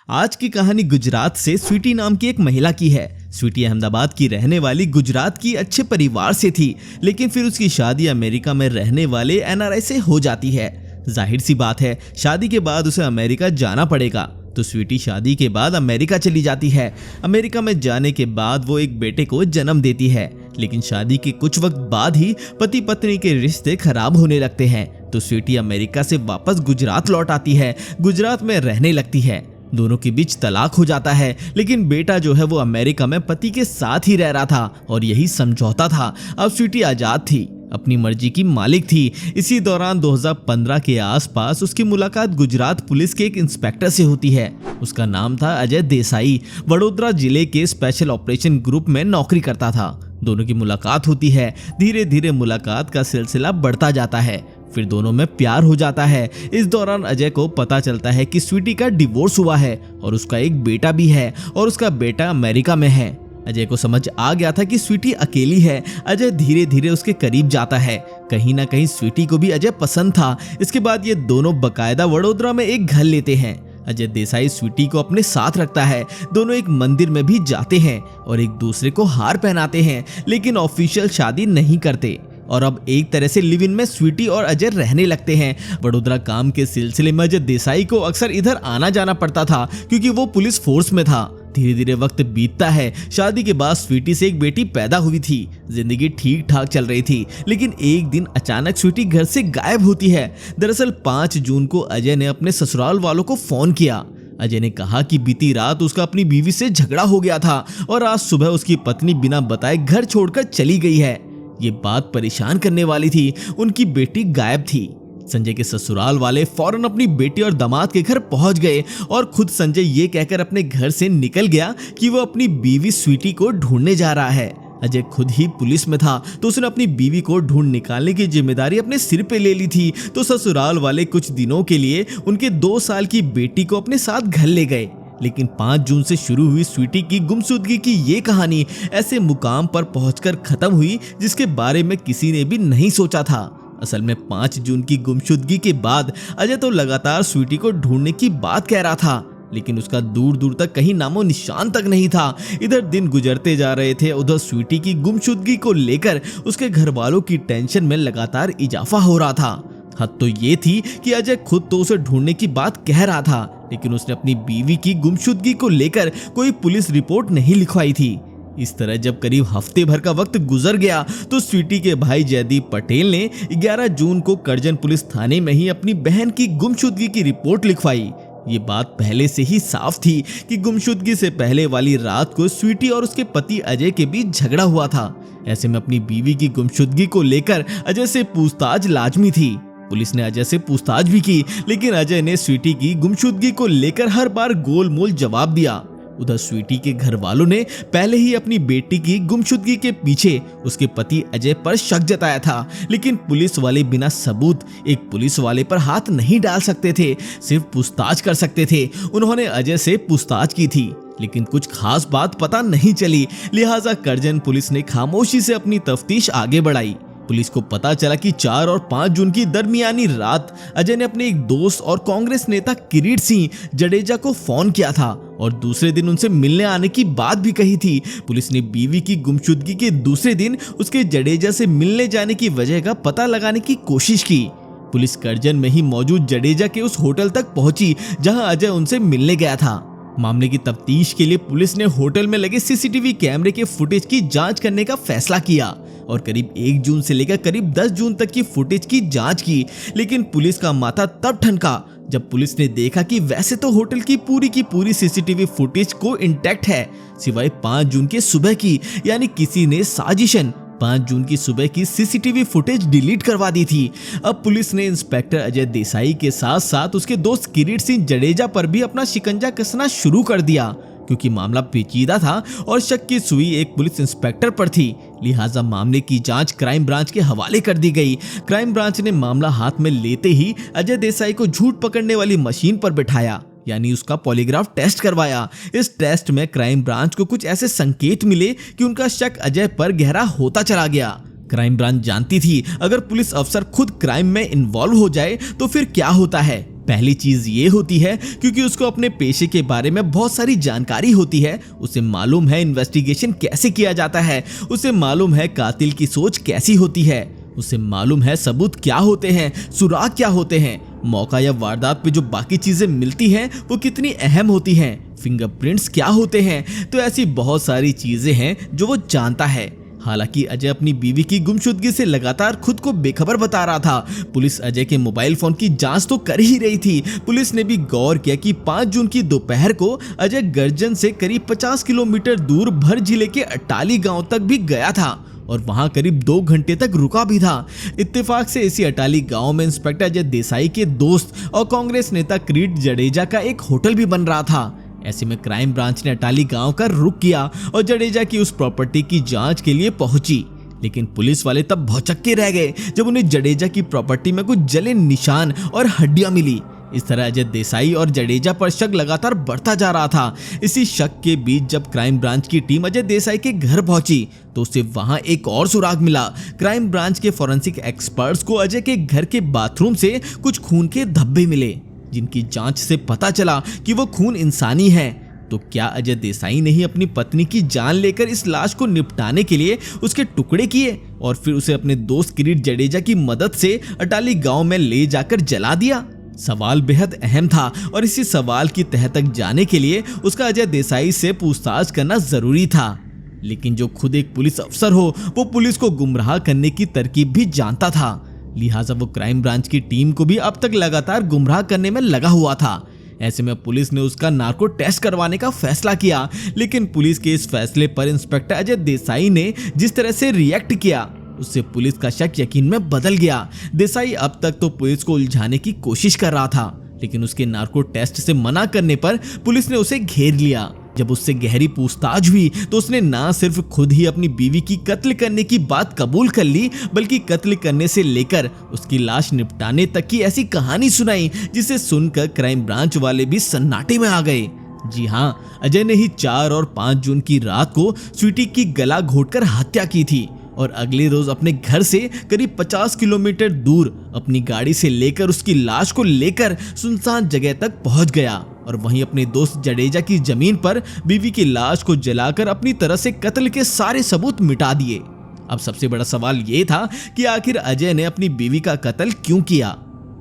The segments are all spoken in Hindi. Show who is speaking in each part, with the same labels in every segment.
Speaker 1: आज की कहानी गुजरात से स्वीटी नाम की एक महिला की है। स्वीटी अहमदाबाद की रहने वाली गुजरात की अच्छे परिवार से थी, लेकिन फिर उसकी शादी अमेरिका में रहने वाले एनआरआई से हो जाती है। जाहिर सी बात है, शादी के बाद उसे अमेरिका जाना पड़ेगा, तो स्वीटी शादी के बाद अमेरिका चली जाती है। अमेरिका में जाने के बाद वो एक बेटे को जन्म देती है, लेकिन शादी के कुछ वक्त बाद ही पति पत्नी के रिश्ते खराब होने लगते हैं, तो स्वीटी अमेरिका से वापस गुजरात लौट आती है। गुजरात में रहने लगती है। दोनों के बीच तलाक हो जाता है, लेकिन बेटा जो है वो अमेरिका में पति के साथ ही रह रहा था और यही समझौता था। अब स्वीटी आजाद थी, अपनी मर्जी की मालिक थी। इसी दौरान 2015 के आसपास उसकी मुलाकात गुजरात पुलिस के एक इंस्पेक्टर से होती है। उसका नाम था अजय देसाई। वडोदरा जिले के स्पेशल ऑपरेशन ग्रुप में नौकरी करता था। दोनों की मुलाकात होती है। धीरे धीरे मुलाकात का सिलसिला बढ़ता जाता है, फिर दोनों में प्यार हो जाता है। इस दौरान अजय को पता चलता है कि स्वीटी का डिवोर्स हुआ है और उसका एक बेटा भी है और उसका बेटा अमेरिका में है। अजय को समझ आ गया था कि स्वीटी अकेली है। अजय धीरे धीरे उसके करीब जाता है। कहीं ना कहीं स्वीटी को भी अजय पसंद था। इसके बाद ये दोनों बकायदा वडोदरा में एक घर लेते हैं। अजय देसाई स्वीटी को अपने साथ रखता है। दोनों एक मंदिर में भी जाते हैं और एक दूसरे को हार पहनाते हैं, लेकिन ऑफिशियल शादी नहीं करते। और अब एक तरह से लिव इन में स्वीटी और अजय रहने लगते हैं। वडोदरा काम के सिलसिले में अजय देसाई को अक्सर इधर आना जाना पड़ता था, क्योंकि वो पुलिस फोर्स में था। धीरे धीरे वक्त बीतता है। शादी के बाद स्वीटी से एक बेटी पैदा हुई थी। जिंदगी ठीक ठाक चल रही थी, लेकिन एक दिन अचानक स्वीटी घर से गायब होती है। दरअसल 5 जून को अजय ने अपने ससुराल वालों को फोन किया। अजय ने कहा कि बीती रात उसका अपनी बीवी से झगड़ा हो गया था और आज सुबह उसकी पत्नी बिना बताए घर छोड़कर चली गई है। ये बात परेशान करने वाली थी। उनकी बेटी गायब थी। संजय के ससुराल वाले फौरन अपनी बेटी और दामाद के घर पहुंच गए और खुद संजय ये कहकर अपने घर से निकल गया कि वो अपनी बीवी स्वीटी को ढूंढने जा रहा है। अजय खुद ही पुलिस में था, तो उसने अपनी बीवी को ढूंढ निकालने की जिम्मेदारी अपने सिर पे ले ली थी। तो ससुराल वाले कुछ दिनों के लिए उनके 2 साल की बेटी को अपने साथ घर ले गए। लेकिन 5 जून से शुरू हुई स्वीटी की गुमशुदगी की ये कहानी ऐसे मुकाम पर पहुंचकर खत्म हुई जिसके बारे में किसी ने भी नहीं सोचा था। असल में 5 जून की गुमशुदगी के बाद अजय तो लगातार स्वीटी को ढूंढने की बात कह रहा था, लेकिन उसका दूर दूर तक कहीं नामो निशान तक नहीं था। इधर दिन गुजरते जा रहे थे, उधर स्वीटी की गुमशुदगी को लेकर उसके घर वालों की टेंशन में लगातार इजाफा हो रहा था। हद तो ये थी कि अजय खुद तो उसे ढूंढने की बात कह रहा था, लेकिन उसने अपनी बीवी की गुमशुदगी को लेकर कोई पुलिस रिपोर्ट नहीं लिखवाई थी। इस तरह जब करीब हफ्ते भर का वक्त गुजर गया तो स्वीटी के भाई जयदीप पटेल ने 11 जून को करजन पुलिस थाने में ही अपनी बहन की गुमशुदगी की रिपोर्ट लिखवाई। ये बात पहले से ही साफ थी कि गुमशुदगी से पहले वाली रात को स्वीटी और उसके पति अजय के बीच झगड़ा हुआ था। ऐसे में अपनी बीवी की गुमशुदगी को लेकर अजय से पूछताछ लाजमी थी। पुलिस ने अजय से पूछताछ भी की, लेकिन अजय ने स्वीटी की गुमशुदगी को लेकर हर बार गोलमोल जवाब दिया। उधर स्वीटी के घर वालों ने पहले ही अपनी बेटी की गुमशुदगी के पीछे उसके पति अजय पर शक जताया था, लेकिन पुलिस वाले बिना सबूत एक पुलिस वाले पर हाथ नहीं डाल सकते थे, सिर्फ पूछताछ कर सकते थे। उन्होंने अजय से पूछताछ की थी, लेकिन कुछ खास बात पता नहीं चली। लिहाजा करजन पुलिस ने खामोशी से अपनी तफ्तीश आगे बढ़ाई। पुलिस को पता चला कि 4 और 5 जून की दरमियानी रात अजय ने अपने एक दोस्त और कांग्रेस नेता किरीट सिंह जडेजा को फोन किया था और दूसरे दिन उनसे मिलने आने की बात भी कही थी। पुलिस ने बीवी की गुमशुदगी के दूसरे दिन उसके जडेजा से मिलने जाने की वजह का पता लगाने की कोशिश की। पुलिस करजन में ही मौजूद जडेजा के उस होटल तक पहुंची जहां अजय उनसे मिलने गया था। मामले की तफ्तीश के लिए पुलिस ने होटल में लगे सीसीटीवी कैमरे के फुटेज की जांच करने का फैसला किया और करीब 1 जून से लेकर करीब 10 जून तक की फुटेज की जांच की। लेकिन पुलिस का माथा तब ठनका जब पुलिस ने देखा कि वैसे तो होटल की पूरी सीसीटीवी फुटेज को इंटैक्ट है, सिवाय 5 जून के सुबह की, यानी किसी ने साजिशन 5 जून की सुबह की सीसीटीवी फुटेज डिलीट करवा दी थी। अब पुलिस ने इंस्पेक्टर अजय देसाई के साथ साथ उसके दोस्त किरीट सिंह जडेजा पर भी अपना शिकंजा कसना शुरू कर दिया, क्योंकि मामला पेचीदा था और शक की सुई एक पुलिस इंस्पेक्टर पर थी। लिहाजा मामले की जांच क्राइम ब्रांच के हवाले कर दी गई। क्राइम ब्रांच ने मामला हाथ में लेते ही अजय देसाई को झूठ पकड़ने वाली मशीन पर बिठाया, यानी उसका पॉलीग्राफ टेस्ट करवाया। इस टेस्ट में क्राइम ब्रांच को कुछ ऐसे संकेत मिले कि उनका शक अजय पर गहरा होता चला गया। क्राइम ब्रांच जानती थी अगर पुलिस अफसर खुद क्राइम में इन्वॉल्व हो जाए तो फिर क्या होता है। पहली चीज ये होती है क्योंकि उसको अपने पेशे के बारे में बहुत सारी जानकारी होती है। उसे मालूम है इन्वेस्टिगेशन कैसे किया जाता है, उसे मालूम है कातिल की सोच कैसी होती है, उसे मालूम है सबूत क्या होते हैं, सुराग क्या होते हैं, मौका या वारदात पे जो बाकी चीजें मिलती हैं वो कितनी अहम होती हैं, फिंगरप्रिंट्स क्या होते हैं। तो ऐसी बहुत सारी चीजें हैं जो वो जानता है। हालांकि अजय अपनी बीवी की गुमशुदगी से लगातार खुद को बेखबर बता रहा था। पुलिस अजय के मोबाइल फोन की जांच तो कर ही रही थी। पुलिस ने भी गौर किया कि 5 जून की दोपहर को अजय गर्जन से करीब 50 किलोमीटर दूर भर जिले के अटाली गांव तक भी गया था और वहां करीब 2 घंटे तक रुका भी था। इत्तेफाक से इसी अटाली गांव में इंस्पेक्टर अजय देसाई के दोस्त और कांग्रेस नेता किरीट जडेजा का एक होटल भी बन रहा था। ऐसे में क्राइम ब्रांच ने अटाली गांव का रुख किया और जडेजा की उस प्रॉपर्टी की जांच के लिए पहुंची। लेकिन पुलिस वाले तब भौचक्के रह गए जब उन्हें जडेजा की प्रॉपर्टी में कुछ जले निशान और हड्डियां मिली। इस तरह अजय देसाई और जडेजा पर शक लगातार बढ़ता जा रहा था। इसी शक के बीच जब क्राइम ब्रांच की टीम अजय देसाई के घर पहुंची तो उसे वहां एक और सुराग मिला। क्राइम ब्रांच के फॉरेंसिक एक्सपर्ट्स को अजय के घर के बाथरूम से कुछ खून के धब्बे मिले, जिनकी जांच से पता चला कि वो खून इंसानी है। तो क्या अजय देसाई ने ही अपनी पत्नी की जान लेकर इस लाश को निपटाने के लिए उसके टुकड़े किए और फिर उसे अपने दोस्त किरीट जडेजा की मदद से अटाली गांव में ले जाकर जला दिया? सवाल बेहद अहम था और इसी सवाल की तह तक जाने के लिए उसका अजय देसाई से पूछताछ करना जरूरी था। लेकिन जो खुद एक पुलिस अफसर हो वो पुलिस को गुमराह करने की तरकीब भी जानता था, लिहाजा वो क्राइम ब्रांच की टीम को भी अब तक लगातार गुमराह करने में लगा हुआ था। ऐसे में पुलिस ने उसका नार्को टेस्ट करवाने का फैसला किया। लेकिन पुलिस के इस फैसले पर इंस्पेक्टर अजय देसाई ने जिस तरह से रिएक्ट किया उससे पुलिस का शक यकीन में बदल गया। देसाई अब तक तो पुलिस को उलझाने की कोशिश कर रहा था, लेकिन उसके नार्को टेस्ट से मना करने पर पुलिस ने उसे घेर लिया। जब उससे गहरी पूछताछ हुई तो उसने ना सिर्फ खुद ही अपनी बीवी की कत्ल करने की बात कबूल कर ली, बल्कि कत्ल करने से लेकर उसकी लाश निपटाने तक की ऐसी कहानी सुनाई जिसे सुनकर क्राइम ब्रांच वाले भी सन्नाटे में आ गए। जी हाँ, अजय ने ही 4 और 5 जून की रात को स्वीटी की गला घोटकर हत्या की थी और अगले रोज अपने घर से करीब 50 किलोमीटर दूर अपनी गाड़ी से लेकर उसकी लाश को लेकर सुनसान जगह तक पहुंच गया और वहीं अपने दोस्त जडेजा की जमीन पर बीवी की लाश को जलाकर अपनी तरह से कत्ल के सारे सबूत मिटा दिए। अब सबसे बड़ा सवाल ये था कि आखिर अजय ने अपनी बीवी का कत्ल क्यों किया?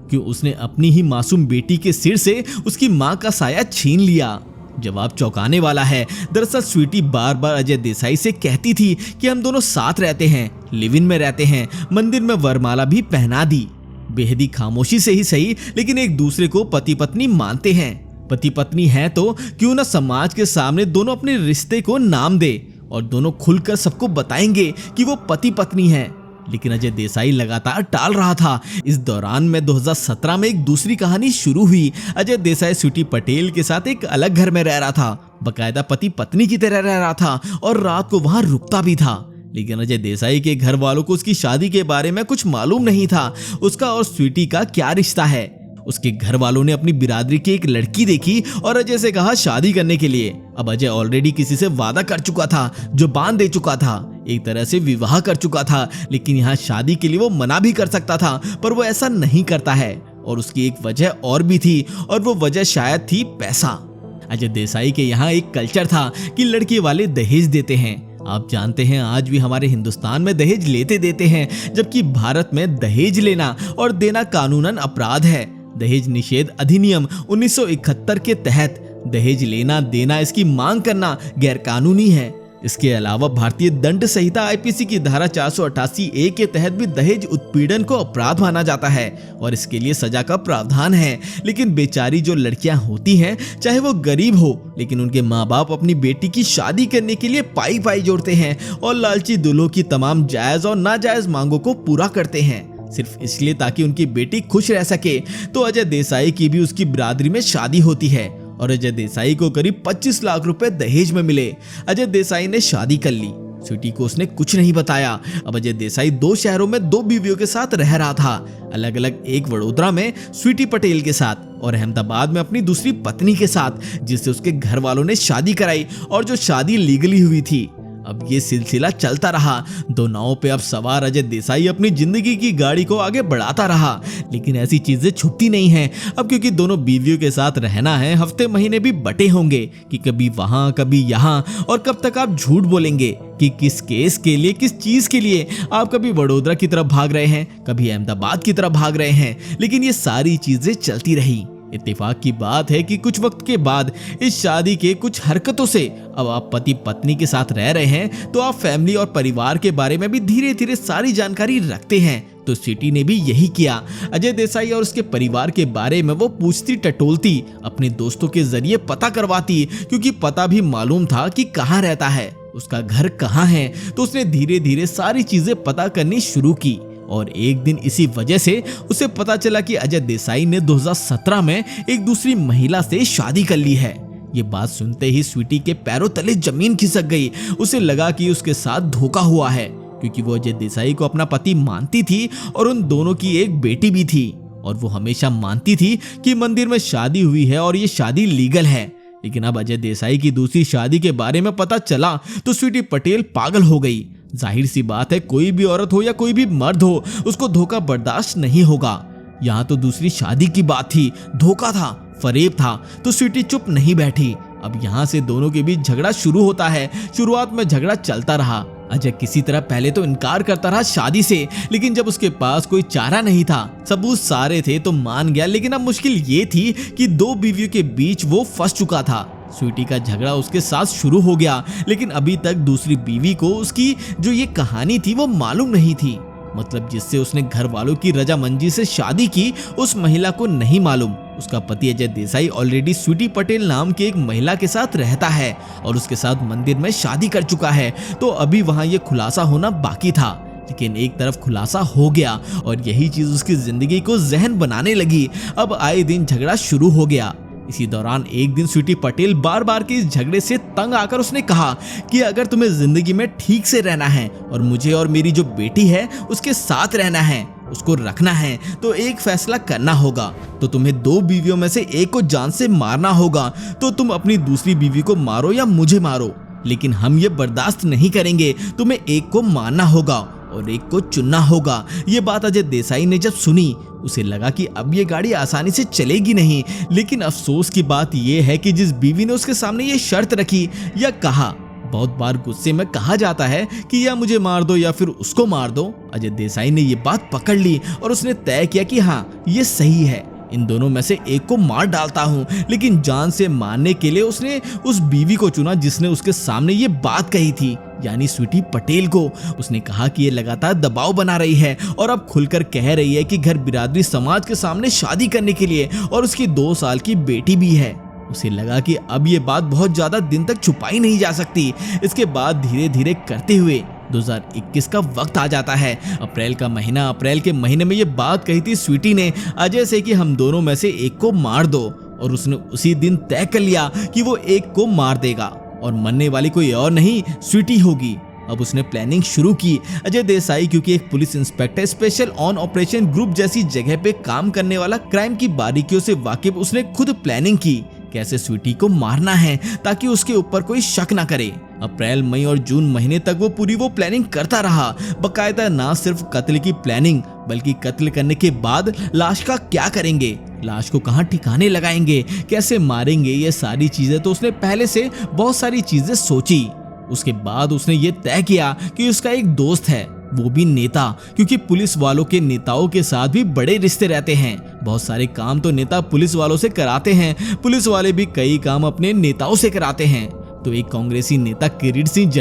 Speaker 1: क्यों उसने अपनी ही मासूम बेटी के सिर से उसकी मां का साया छीन लिया? जवाब चौंकाने वाला है। दरअसल स्वीटी बार बार अजय देसाई से कहती थी कि हम दोनों साथ रहते हैं, लिव इन में रहते हैं, मंदिर में वरमाला भी पहना दी। बेहदी खामोशी से ही सही, लेकिन एक दूसरे को पति पत्नी मानते हैं। पति पत्नी है तो क्यों ना समाज के सामने दोनों अपने रिश्ते को नाम दे और दोनों खुलकर सबको बताएंगे कि वो पति पत्नी हैं। लेकिन अजय देसाई लगातार टाल रहा था। इस दौरान में 2017 में एक दूसरी कहानी शुरू हुई। अजय देसाई स्वीटी पटेल के साथ एक अलग घर में रह रहा था, बकायदा पति पत्नी की तरह रह रहा था और रात को वहां रुकता भी था। लेकिन अजय देसाई के घर वालों को उसकी शादी के बारे में कुछ मालूम नहीं था। उसका और स्वीटी का क्या रिश्ता है? उसके घर वालों ने अपनी बिरादरी की एक लड़की देखी और अजय से कहा शादी करने के लिए। अब अजय ऑलरेडी किसी से वादा कर चुका था, जो बांध दे चुका था, एक तरह से विवाह कर चुका था। लेकिन यहाँ शादी के लिए वो मना भी कर सकता था, पर वो ऐसा नहीं करता है और उसकी एक वजह और भी थी और वो वजह शायद थी पैसा। अजय देसाई के यहाँ एक कल्चर था कि लड़की वाले दहेज देते हैं। आप जानते हैं आज भी हमारे हिंदुस्तान में दहेज लेते देते हैं, जबकि भारत में दहेज लेना और देना कानूनन अपराध है। दहेज निषेध अधिनियम 1971 के तहत दहेज लेना देना, इसकी मांग करना गैर कानूनी है। इसके अलावा भारतीय दंड संहिता आईपीसी की धारा 488A के तहत भी दहेज उत्पीड़न को अपराध माना जाता है और इसके लिए सजा का प्रावधान है। लेकिन बेचारी जो लड़कियां होती हैं, चाहे वो गरीब हो, लेकिन उनके माँ बाप अपनी बेटी की शादी करने के लिए पाई पाई जोड़ते हैं और लालची दूल्हों की तमाम जायज और नाजायज मांगों को पूरा करते हैं, सिर्फ इसलिए ताकि उनकी बेटी खुश रह सके। तो अजय देसाई की भी उसकी बिरादरी में शादी होती है और अजय देसाई को करीब 25 लाख रुपए दहेज में मिले। अजय देसाई ने शादी कर ली। स्वीटी को उसने कुछ नहीं बताया। अब अजय देसाई 2 शहरों में 2 बीवियों के साथ रह रहा था, अलग अलग, एक वडोदरा में स्वीटी पटेल के साथ और अहमदाबाद में अपनी दूसरी पत्नी के साथ, जिससे उसके घर वालों ने शादी कराई और जो शादी लीगली हुई थी। अब ये सिलसिला चलता रहा। दो नावों पे अब सवार अजय देसाई अपनी जिंदगी की गाड़ी को आगे बढ़ाता रहा, लेकिन ऐसी चीजें छुपती नहीं हैं। अब क्योंकि दोनों बीवियों के साथ रहना है, हफ्ते महीने भी बटे होंगे कि कभी वहां कभी यहाँ, और कब तक आप झूठ बोलेंगे कि किस केस के लिए, किस चीज के लिए आप कभी वडोदरा की तरफ भाग रहे हैं, कभी अहमदाबाद की तरफ भाग रहे हैं। लेकिन ये सारी चीजें चलती रही। इत्तेफाक की बात है कि कुछ वक्त के बाद इस शादी के कुछ हरकतों से अब आप पति पत्नी के साथ रह रहे हैं, तो आप फैमिली और परिवार के बारे में भी धीरे धीरे सारी जानकारी रखते हैं। तो स्वीटी ने भी यही किया। अजय देसाई और उसके परिवार के बारे में वो पूछती टटोलती, अपने दोस्तों के जरिए पता करवाती, क्योंकि पता भी मालूम था कि कहाँ रहता है, उसका घर कहाँ है। तो उसने धीरे धीरे सारी चीजें पता करनी शुरू की, और एक दिन इसी वजह से उसे पता चला कि अजय देसाई ने 2017 में एक दूसरी महिला से शादी कर ली है। ये बात सुनते ही स्वीटी के पैरों तले जमीन खिसक गई। उसे लगा कि उसके साथ धोखा हुआ है, क्योंकि वो अजय देसाई को अपना पति मानती थी और उन दोनों की एक बेटी भी थी, और वो हमेशा मानती थी कि मंदिर में शादी हुई है और ये शादी लीगल है। लेकिन अब अजय देसाई की दूसरी शादी के बारे में पता चला तो स्वीटी पटेल पागल हो गई। जाहिर सी बात है, कोई भी औरत हो या कोई भी मर्द हो, उसको धोखा बर्दाश्त नहीं होगा। यहाँ तो दूसरी शादी की बात थी, धोखा था, फरेब था, तो स्वीटी चुप नहीं बैठी। अब यहाँ से दोनों के बीच झगड़ा शुरू होता है। शुरुआत में झगड़ा चलता रहा। अजय किसी तरह पहले तो इनकार करता रहा शादी से, लेकिन जब उसके पास कोई चारा नहीं था, सबूत सारे थे, तो मान गया। लेकिन अब मुश्किल ये थी कि दो बीवियों के बीच वो फंस चुका था। स्वीटी का झगड़ा उसके साथ शुरू हो गया, लेकिन अभी तक दूसरी बीवी को उसकी जो ये कहानी थी वो मालूम नहीं थी। मतलब जिससे उसने घर वालों की रजामंदी से शादी की, उस महिला को नहीं मालूम उसका पति अजय देसाई ऑलरेडी स्वीटी पटेल नाम की एक महिला के साथ रहता है और उसके साथ मंदिर में शादी कर चुका है। तो अभी वहां ये खुलासा होना बाकी था, लेकिन एक तरफ खुलासा हो गया और यही चीज उसकी जिंदगी को जहन बनाने लगी। अब आए दिन झगड़ा शुरू हो गया। इसी दौरान एक दिन स्वीटी पटेल बार बार के इस झगड़े से तंग आकर उसने कहा कि अगर तुम्हें जिंदगी में ठीक से रहना है और मुझे और मेरी जो बेटी है उसके साथ रहना है, उसको रखना है, तो एक फैसला करना होगा। तो तुम्हें दो बीवियों में से एक को जान से मारना होगा। तो तुम अपनी दूसरी बीवी को मारो या मुझे मारो, लेकिन हम ये बर्दाश्त नहीं करेंगे। तुम्हें एक को मारना होगा और एक को चुनना होगा। ये बात अजय देसाई ने जब सुनी, उसे लगा कि अब ये गाड़ी आसानी से चलेगी नहीं। लेकिन अफसोस की बात यह है कि जिस बीवी ने उसके सामने ये शर्त रखी या कहा, बहुत बार गुस्से में कहा जाता है कि या मुझे मार दो या फिर उसको मार दो, अजय देसाई ने ये बात पकड़ ली और उसने तय किया कि हाँ, ये सही है, इन दोनों में से एक को मार डालता हूँ। लेकिन जान से मारने के लिए उसने उस बीवी को चुना जिसने उसके सामने ये बात कही थी, यानी स्वीटी पटेल को। उसने कहा कि ये लगातार दबाव बना रही है और अब खुलकर कह रही है कि घर बिरादरी समाज के सामने शादी करने के लिए, और उसकी 2 साल की बेटी भी है। उसे लगा कि अब ये बात बहुत ज्यादा दिन तक छुपाई नहीं जा सकती। इसके बाद धीरे धीरे करते हुए 2021 का वक्त आ जाता है। अप्रैल का महीना। अप्रैल के महीने में ये बात कही थी स्वीटी ने अजय से कि हम दोनों में से एक को मार दो, और उसने उसी दिन तय कर लिया कि वो एक को मार देगा और मरने वाली कोई और नहीं, स्वीटी होगी। अब उसने प्लानिंग शुरू की। अजय देसाई क्योंकि एक police inspector special on operation group जैसी जगह पे काम करने वाला, क्राइम की बारीकियों से वाकिफ, उसने खुद प्लानिंग की कैसे स्वीटी को मारना है ताकि उसके ऊपर कोई शक ना करे। अप्रैल, मई और जून महीने तक वो पूरी प्लानिंग करता रहा। बकायदा ना सिर्फ कत्ल की प्लानिंग, बल्कि कत्ल करने के बाद लाश का क्या करेंगे, लाश को कहाँ ठिकाने लगाएंगे, कैसे मारेंगे, ये सारी चीजें तो उसने पहले से बहुत सारी चीजें सोची। उसके बाद उसने ये तय किया कि उसका एक दोस्त है, वो भी नेता, क्योंकि पुलिस वालों के नेताओं के साथ भी बड़े रिश्ते रहते हैं। बहुत सारे काम तो नेता पुलिस वालों से कराते हैं, पुलिस वाले भी कई काम अपने नेताओं से कराते हैं। तो एक कांग्रेसी नेता किरीट सिंह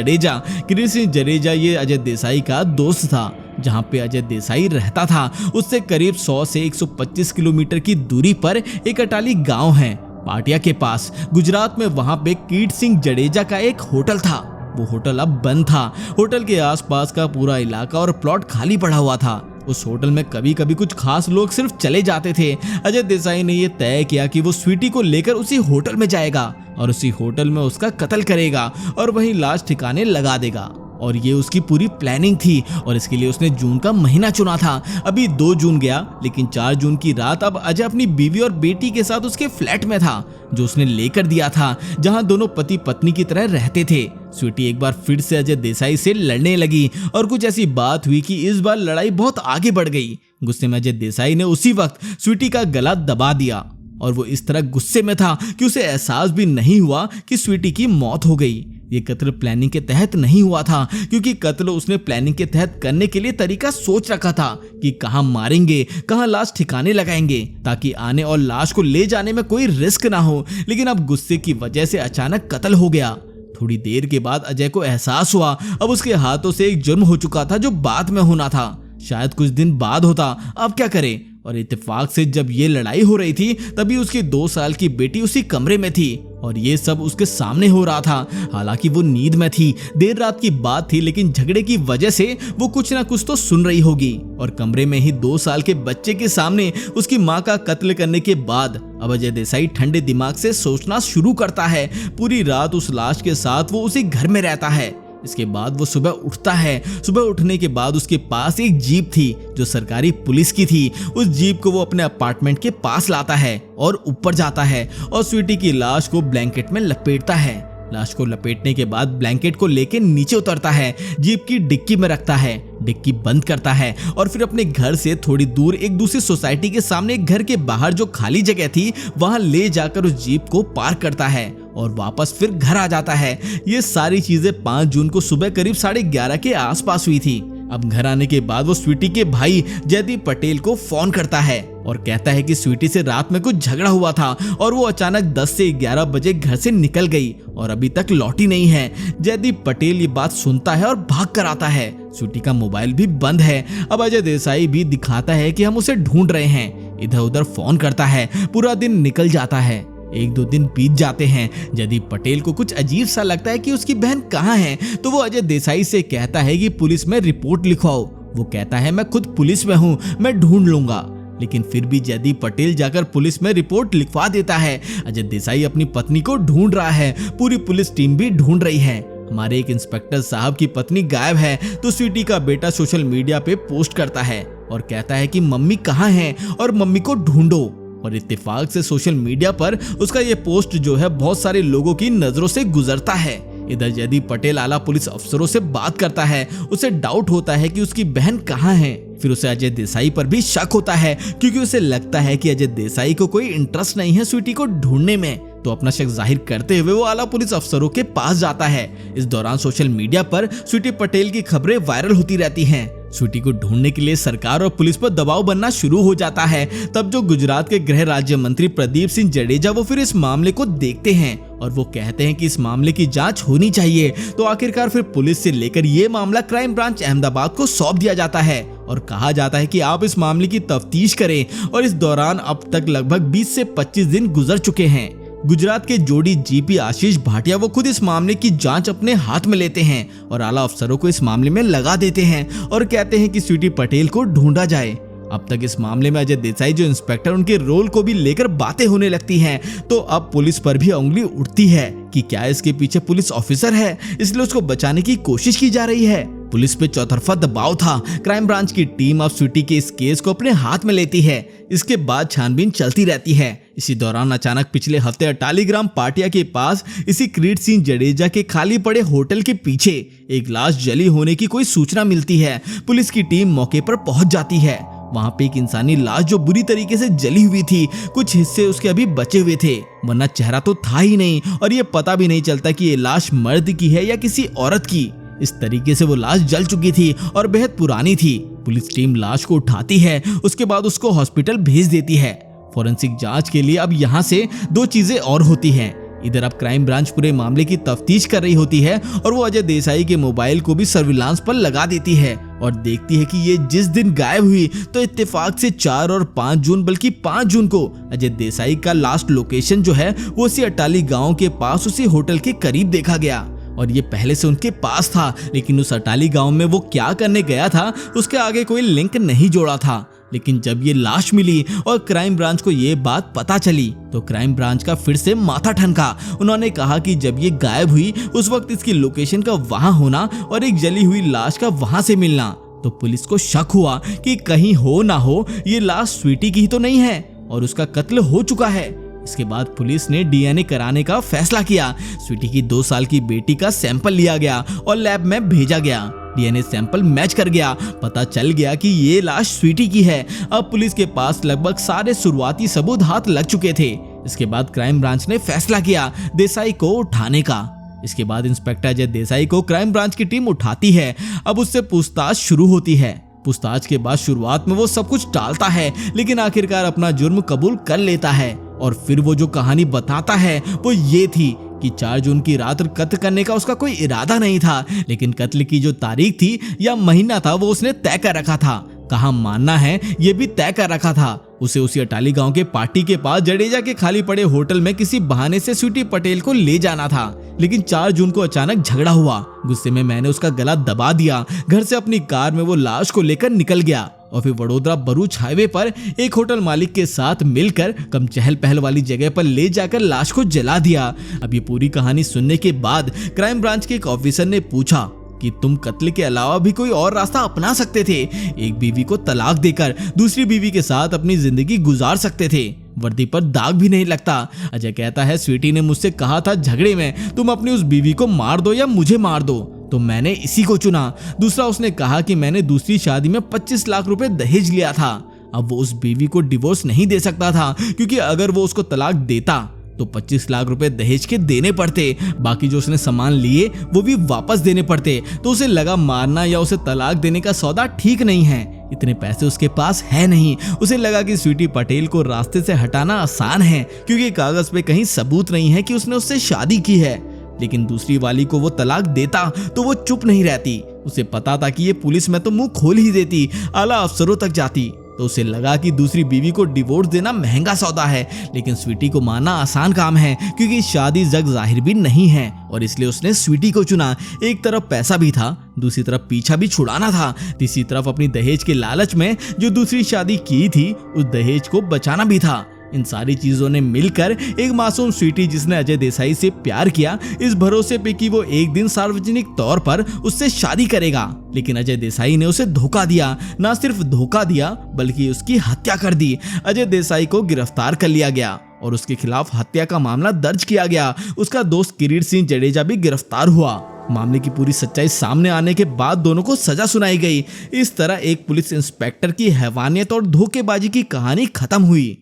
Speaker 1: जडेजा ये अजय देसाई का दोस्त था। जहां पे अजय देसाई रहता था उससे करीब 100 से 125 किलोमीटर की दूरी पर एक अटाली गांव है, पाटिया के पास, गुजरात में। वहां पे किरीट सिंह जडेजा का एक होटल था। वो होटल अब बंद था। होटल के आसपास का पूरा इलाका और प्लॉट खाली पड़ा हुआ था। उस होटल में कभी कभी कुछ खास लोग सिर्फ चले जाते थे। अजय देसाई ने यह तय किया कि वो स्वीटी को लेकर उसी होटल में जाएगा और उसी होटल में उसका कत्ल करेगा और वहीं लाश ठिकाने लगा देगा। और ये उसकी पूरी प्लानिंग थी और इसके लिए उसने जून का महीना चुना था। अभी 2 जून गया, लेकिन 4 जून की रात अब अजय अपनी बीवी और बेटी के साथ उसके फ्लैट में था जो उसने लेकर दिया था, जहां दोनों पति पत्नी की तरह रहते थे। स्वीटी एक बार फिर से अजय देसाई से लड़ने लगी और कुछ ऐसी बात हुई कि इस बार लड़ाई बहुत आगे बढ़ गई। गुस्से में अजय देसाई ने उसी वक्त स्वीटी का गला दबा दिया और वो इस तरह गुस्से में था कि उसे एहसास भी नहीं हुआ कि स्वीटी की मौत हो गई। ये कत्ल प्लानिंग के तहत नहीं हुआ था, क्योंकि कत्ल उसने प्लानिंग के तहत करने के लिए तरीका सोच रखा था कि कहां मारेंगे, कहां लाश ठिकाने लगाएंगे, ताकि आने और लाश को ले जाने में कोई रिस्क ना हो। लेकिन अब गुस्से की वजह से अचानक कत्ल हो गया। थोड़ी देर के बाद अजय को एहसास हुआ अब उसके हाथों से एक जुर्म हो चुका था जो बाद में होना था, शायद कुछ दिन बाद होता। अब क्या करे? और इत्तेफाक से जब ये लड़ाई हो रही थी तभी उसकी 2 साल की बेटी उसी कमरे में थी और ये सब उसके सामने हो रहा था। हालांकि वो नींद में थी, देर रात की बात थी, लेकिन झगड़े की वजह से वो कुछ ना कुछ तो सुन रही होगी। और कमरे में ही 2 साल के बच्चे के सामने उसकी माँ का कत्ल करने के बाद अब अजय देसाई ठंडे दिमाग से सोचना शुरू करता है। पूरी रात उस लाश के साथ वो उसी घर में रहता है। इसके बाद वो सुबह उठता है। सुबह उठने के बाद उसके पास एक जीप थी जो सरकारी पुलिस की थी। उस जीप को वो अपने अपार्टमेंट के पास लाता है और ऊपर जाता है और स्वीटी की लाश को ब्लैंकेट में लपेटता है। लाश को लपेटने के बाद ब्लैंकेट को लेकर नीचे उतरता है, जीप की डिक्की में रखता है, डिक्की बंद करता है और फिर अपने घर से थोड़ी दूर एक दूसरी सोसाइटी के सामने एक घर के बाहर जो खाली जगह थी वहां ले जाकर उस जीप को पार्क करता है और वापस फिर घर आ जाता है। ये सारी चीजें 5 जून को सुबह करीब 11:30 के आसपास हुई थी। अब घर आने के बाद वो स्वीटी के भाई जयदीप पटेल को फोन करता है और कहता है कि स्वीटी से रात में कुछ झगड़ा हुआ था और वो अचानक 10 से 11 बजे घर से निकल गई और अभी तक लौटी नहीं है। जयदीप पटेल ये बात सुनता है और भाग कर आता है। स्वीटी का मोबाइल भी बंद है। अब अजय देसाई भी दिखाता है कि हम उसे ढूंढ रहे हैं, इधर उधर फोन करता है। पूरा दिन निकल जाता है। 1-2 दिन बीत जाते हैं। जयदीप पटेल को कुछ अजीब सा लगता है कि उसकी बहन कहाँ है, तो वो अजय देसाई से कहता है कि पुलिस में रिपोर्ट लिखवाओ। वो कहता है मैं खुद पुलिस में हूँ, मैं ढूंढ लूंगा। लेकिन फिर भी जयदीप पटेल जाकर पुलिस में रिपोर्ट लिखवा देता है। अजय देसाई अपनी पत्नी को ढूंढ रहा है, पूरी पुलिस टीम भी ढूंढ रही है। हमारे एक इंस्पेक्टर साहब की पत्नी गायब है, तो स्वीटी का बेटा सोशल मीडिया पे पोस्ट करता है और कहता है कि मम्मी कहाँ हैं और मम्मी को ढूंढो। और इत्तेफाक से सोशल मीडिया पर उसका ये पोस्ट जो है बहुत सारे लोगों की नजरों से गुजरता है। इधर जयदीप पटेल आला पुलिस अफसरों से बात करता है। उसे डाउट होता है कि उसकी बहन कहाँ है। फिर उसे अजय देसाई पर भी शक होता है, क्योंकि उसे लगता है कि अजय देसाई को कोई इंटरेस्ट नहीं है स्वीटी को ढूंढने में। तो अपना शक जाहिर करते हुए वो आला पुलिस अफसरों के पास जाता है। इस दौरान सोशल मीडिया पर स्वीटी पटेल की खबरें वायरल होती रहती हैं। स्वीटी को ढूंढने के लिए सरकार और पुलिस पर दबाव बनना शुरू हो जाता है। तब जो गुजरात के गृह राज्य मंत्री प्रदीप सिंह जडेजा वो फिर इस मामले को देखते हैं और वो कहते हैं कि इस मामले की जांच होनी चाहिए। तो आखिरकार फिर पुलिस से लेकर ये मामला क्राइम ब्रांच अहमदाबाद को सौंप दिया जाता है और कहा जाता है कि आप इस मामले की तफ्तीश करें। और इस दौरान अब तक लगभग 20 से 25 दिन गुजर चुके हैं। गुजरात के जोड़ी जीपी आशीष भाटिया वो खुद इस मामले की जांच अपने हाथ में लेते हैं और आला अफसरों को इस मामले में लगा देते हैं और कहते हैं कि स्वीटी पटेल को ढूंढा जाए। अब तक इस मामले में अजय देसाई जो इंस्पेक्टर उनके रोल को भी लेकर बातें होने लगती हैं। तो अब पुलिस पर भी उंगली उठती है कि क्या इसके पीछे पुलिस ऑफिसर है, इसलिए उसको बचाने की कोशिश की जा रही है। पुलिस पे चौतरफा दबाव था। क्राइम ब्रांच की टीम अब स्वीटी के इस केस को अपने हाथ में लेती है। इसके बाद छानबीन चलती रहती है। इसी दौरान अचानक पिछले हफ्ते अटालीग्राम पाटिया के पास इसी किरीट सिंह जडेजा के खाली पड़े होटल के पीछे एक लाश जली होने की कोई सूचना मिलती है। पुलिस की टीम मौके पर पहुंच जाती है। वहां पे एक इंसानी लाश जो बुरी तरीके से जली हुई थी, कुछ हिस्से उसके अभी बचे हुए थे, वरना चेहरा तो था ही नहीं और ये पता भी नहीं चलता कि ये लाश मर्द की है या किसी औरत की। इस तरीके से वो लाश जल चुकी थी और बेहद पुरानी थी। पुलिस टीम लाश को उठाती है, उसके बाद उसको हॉस्पिटल भेज देती है फॉरेंसिक जांच के लिए। अब यहाँ से 2 चीजें और होती हैं। इधर अब क्राइम ब्रांच पूरे मामले की तफ्तीश कर रही होती है और वो अजय देसाई के मोबाइल को भी सर्विलांस पर लगा देती है और देखती है कि ये जिस दिन गायब हुई तो इत्तेफाक से 4 और 5 जून बल्कि 5 जून को अजय देसाई का लास्ट लोकेशन जो है वो उसी अटाली गांव के पास उसी होटल के करीब देखा गया। और ये पहले से उनके पास था, लेकिन उस अटाली गांव में वो क्या करने गया था उसके आगे कोई लिंक नहीं जोड़ा था। लेकिन जब ये लाश मिली और क्राइम ब्रांच को ये बात पता चली तो क्राइम ब्रांच का फिर से माथा ठनका। उन्होंने कहा कि जब ये गायब हुई उस वक्त इसकी लोकेशन का वहां होना और एक जली हुई लाश का वहां से मिलना, तो पुलिस को शक हुआ कि कहीं हो ना हो ये लाश स्वीटी की ही तो नहीं है और उसका कत्ल हो चुका है। इसके बाद पुलिस ने डीएनए कराने का फैसला किया। स्वीटी की 2 साल की बेटी का सैंपल लिया गया और लैब में भेजा गया। डीएनए सैंपल मैच कर गया, पता चल गया कि ये लाश स्वीटी की है। अब पुलिस के पास लगभग सारे शुरुआती सबूत हाथ लग चुके थे। इसके बाद क्राइम ब्रांच ने फैसला किया देसाई को उठाने का। इसके बाद इंस्पेक्टर अजय देसाई को क्राइम ब्रांच की टीम उठाती है। अब उससे पूछताछ शुरू होती है। पूछताछ के बाद शुरुआत में वो सब कुछ टालता है, लेकिन आखिरकार अपना जुर्म कबूल कर लेता है। और फिर वो जो कहानी बताता है वो ये थी कि 4 जून की रात कत्ल करने का उसका कोई इरादा नहीं था, लेकिन कत्ल की जो तारीख थी या महीना था वो उसने तय कर रखा था। कहाँ मानना है ये भी तय कर रखा था। उसे उसी अटाली गांव के पार्टी के पास जडेजा के खाली पड़े होटल में किसी बहाने से स्वीटी पटेल को ले जाना था, लेकिन 4 जून को अचानक झगड़ा हुआ। गुस्से में मैंने उसका गला दबा दिया। घर से अपनी कार में वो लाश को लेकर निकल गया और फिर वडोदरा भरूच हाईवे पर एक होटल मालिक के साथ मिलकर कम चहल पहल वाली जगह पर ले जाकर लाश को जला दिया। अब ये पूरी कहानी सुनने के बाद क्राइम ब्रांच के एक ऑफिसर ने पूछा कि तुम कत्ल के अलावा भी कोई और रास्ता अपना सकते थे। एक बीवी को तलाक देकर दूसरी बीवी के साथ अपनी जिंदगी गुजार सकते थे, वर्दी पर दाग भी नहीं लगता। अजय कहता है स्वीटी ने मुझसे कहा था झगड़े में तुम अपनी उस बीवी को मार दो या मुझे मार दो, तो मैंने इसी को चुना। दूसरा उसने कहा कि मैंने दूसरी शादी में 25 लाख रुपए दहेज लिया था। अब वो उस बीवी को डिवोर्स नहीं दे सकता था, क्योंकि अगर वो उसको तलाक देता तो 25 लाख रुपए दहेज के देने पड़ते, बाकी जो उसने सामान लिए वो भी वापस देने पड़ते। तो उसे लगा मारना या उसे तलाक देने का सौदा ठीक नहीं है, इतने पैसे उसके पास है नहीं। उसे लगा कि स्वीटी पटेल को रास्ते से हटाना आसान है, क्योंकि कागज पे कहीं सबूत नहीं है कि उसने उससे शादी की है। लेकिन दूसरी वाली को वो तलाक देता तो वो चुप नहीं रहती। उसे पता था कि ये पुलिस में तो मुंह खोल ही देती, आला अफसरों तक जाती। तो उसे लगा कि दूसरी बीवी को डिवोर्स देना महंगा सौदा है, लेकिन स्वीटी को मारना आसान काम है, क्योंकि शादी जग जाहिर भी नहीं है, और इसलिए उसने स्वीटी को चुना। एक तरफ पैसा भी था, दूसरी तरफ पीछा भी छुड़ाना था, तीसरी तरफ अपनी दहेज के लालच में जो दूसरी शादी की थी उस दहेज को बचाना भी था। इन सारी चीजों ने मिलकर एक मासूम स्वीटी जिसने अजय देसाई से प्यार किया, इस भरोसे पे कि वो एक दिन सार्वजनिक तौर पर उससे शादी करेगा, लेकिन अजय देसाई ने उसे धोखा दिया। ना सिर्फ धोखा दिया बल्कि उसकी हत्या कर दी। अजय देसाई को गिरफ्तार कर लिया गया और उसके खिलाफ हत्या का मामला दर्ज किया गया। उसका दोस्त किरीट सिंह जडेजा भी गिरफ्तार हुआ। मामले की पूरी सच्चाई सामने आने के बाद दोनों को सजा सुनाई गई। इस तरह एक पुलिस इंस्पेक्टर की हैवानियत और धोखेबाजी की कहानी खत्म हुई।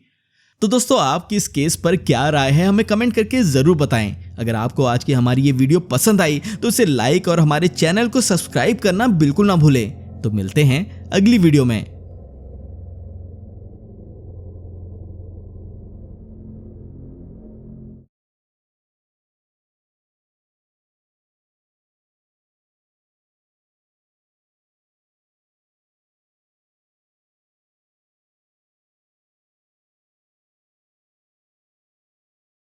Speaker 1: तो दोस्तों, आपकी इस केस पर क्या राय है हमें कमेंट करके जरूर बताएं। अगर आपको आज की हमारी ये वीडियो पसंद आई तो इसे लाइक और हमारे चैनल को सब्सक्राइब करना बिल्कुल ना भूलें। तो मिलते हैं अगली वीडियो में।